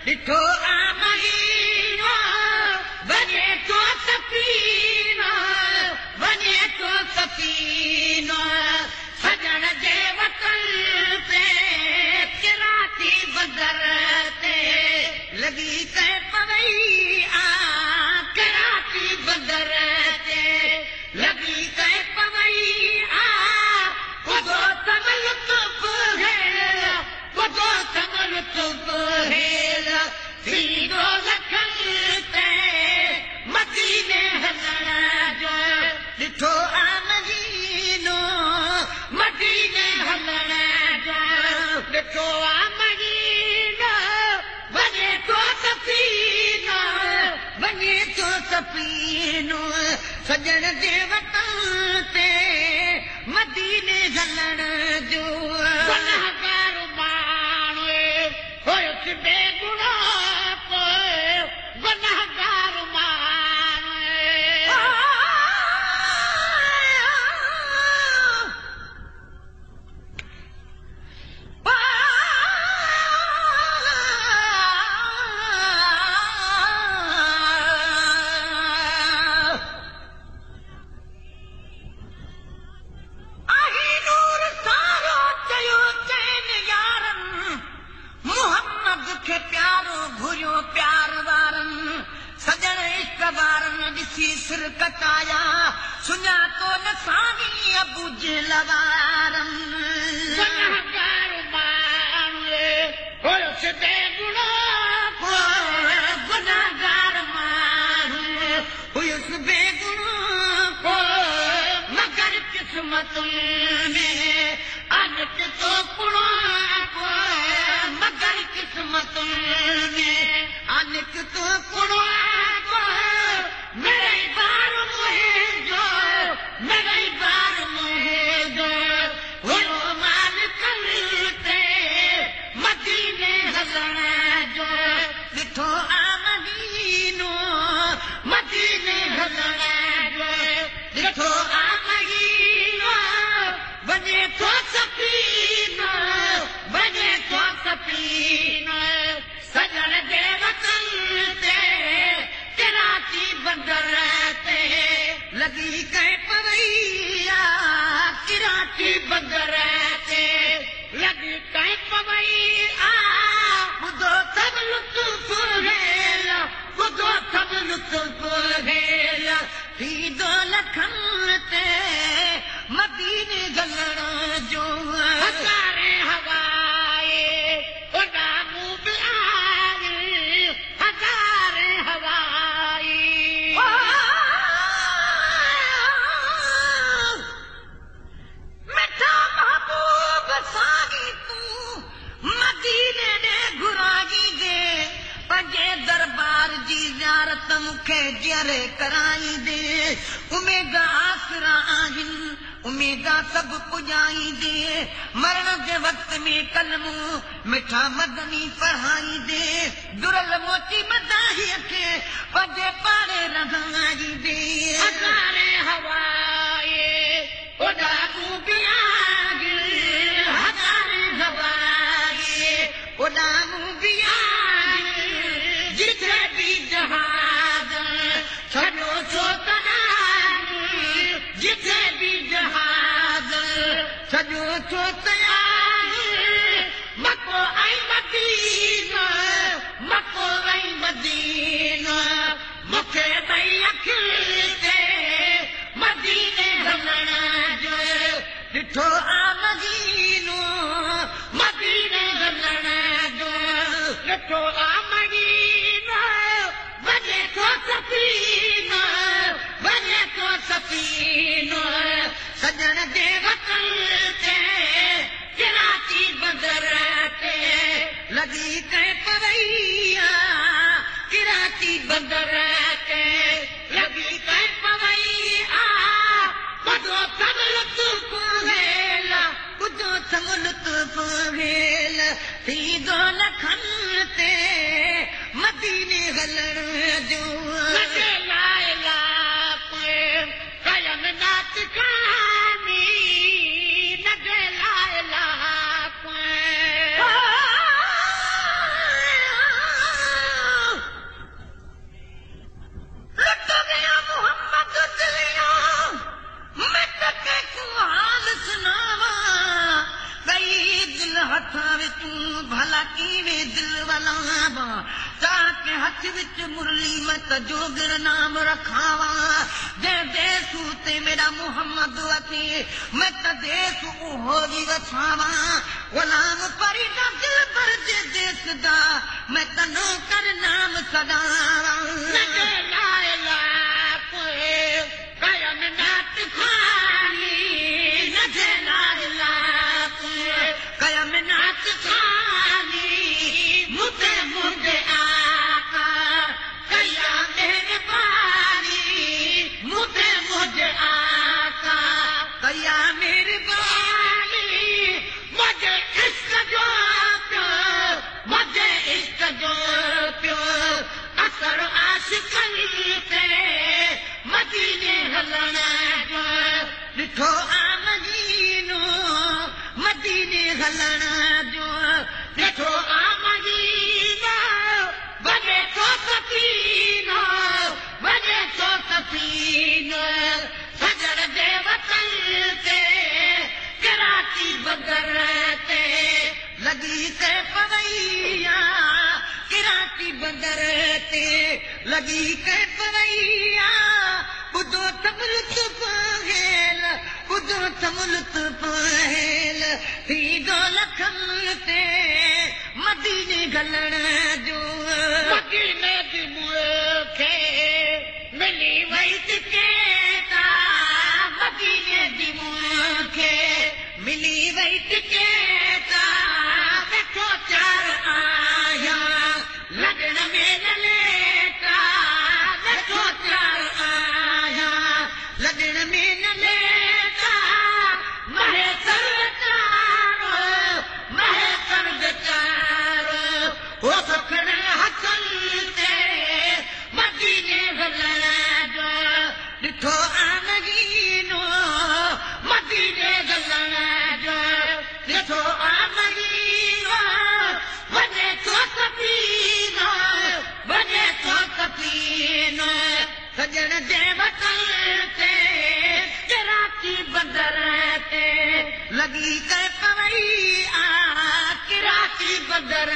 ॾिठो आमहीनो वञे तो सफ़ीनो वञे तो सफ़ीनो सजण जे वतन ते किराती बदर ते लॻी कंहिं पवई आ किराती बदर ते लॻी कंहिं पवई आ ॿुधो तमल तुप हेल ॿुधो तमल तुप हेल थींदो लखन ते मदीने हलण जो ॾिठो आमहीनो मदीने हलण जो ॾिठो आमहीनो वञे तो सफ़ीनो वञे तो सफ़ीनो सजण जे वतन ते मदीने हलण जो गुनाहगार माण्हू हुयुसि बेगुनाह गुनाहगार माण्हू कटाया सुञातो न सानी अबू जलवारन गुनाहगार माण्हू हुयुसि बेगुनाह गुनाहगार माण्हू हुयुसि बेगुनाह मगर किस्मतुनि में अनक तो कुणो मगर किस्मतुनि में अनक तो कुणो मेरे बार मुझे मेरे बार मुझे हुयो मान करते मदीने हलण जो ॾिठो आमहीनो मदीने हलण जो ॾिठो आमहीनो वञे तो सफ़ीनो वञे तो सफ़ीनो सजण जे वतन ते किराती बंदर ते लॻी कंहिं पवई आ किराती बंदर ते लॻी कंहिं पवई आ ॿुधो सभु लुत्फ़ हेल ॿुधो सभु लुत्फ़ हेल थींदो लखन ते मदीने हलण जो हज़ारे हवाए उॾामू बि आए हज़ारे हवाए मिठा महबूब सागी तूं मदीने ॾे घुराई दे पंहिंजे दरबार जी ज़ियारत मूंखे जरे कराई दे उमेद आसरा आहिनि उमेदा सभु पुॼाई दे मरण जे वक़्त में कलमू मिठा मदनी पढ़ाई दे दुरल मोती मदाहीअ खे पंहिंजे पाड़े रहाई दे हज़ारे हवाए उॾामू बि आगे हज़ारे हवाए उॾामू बि आगे जिथे बि जहाज छॾो छो तयार जिथे बि जहाज छॾो छो तयार मको ऐं मदीनो मको ऐं मदीनो मूंखे ॿई अखियुनि ते मदीने हलण जो ॾिठो आमहीनो मदीने हलण जो ॾिठो आमहीनो वञे तो सफ़ीनो वञे तो सफ़ीनो सजण जे वतन ते किराती बदर ते लॻी कंहिं पवई आ किराती बदर ते लॻी कंहिं पवई आ ॿुधो सभु लुत्फ़ हेल ॿुधो सभु लुत्फ़ हेल थींदो लखन ते मदीने हलण जो कयन नाच कहानी नगे लाइला इवें दिल वलावा ताके हथ विच मुरली मैं तजोगर नाम रखावा जे देसू ते मेरा मुहम्मद अचे मैं त देस उहो भी वछावा गुलाम परी ना दिल भर जे देस दा मैं तनो कर नाम सदावा लगे लायला कोए कायम नात खानी लगे लायला कोए कायम नात खानी मुझे मुझे आका कया मेरे बारी मुझे मुझे आका कया मेरे बारी मुझे इश्क जो प्यो मुझे इश्क जो प्यो असर आशिकनी ते मदीने हलना जो ॾिठो आ मदीनो मदीने हलना जो ॾिठो आ मदीनो वञे थो सफ़ीनो वञे थो सफ़ीनो सजर जे वतन ते कराची बदर ते लगी के पवैया कराची बदर ते लगी के पवैया ॿुधो त मुल्क पहेल ॿुधो त मुल्क पहेल थींदो लखनि ते मदीने गलण जो मदीने जी मूंखे मिली वई टिकेटा मदीने जी मूंखे मिली वई टिकेटा वेठो चार आया लगन में न लेटा वेठो चार आया लगन में न लेटा महे सरदारो महे सरदारो वो सखण हसन ते मदीने गलण जो ॾिठो आ मदीनो मदीने गलण जो ॾिठो आ मदीनो वञे थो सफ़ीनो वञे थो सफ़ीनो सजण जे वतन ते कराची बंदर ते लगी के पवई आ कराची बंदर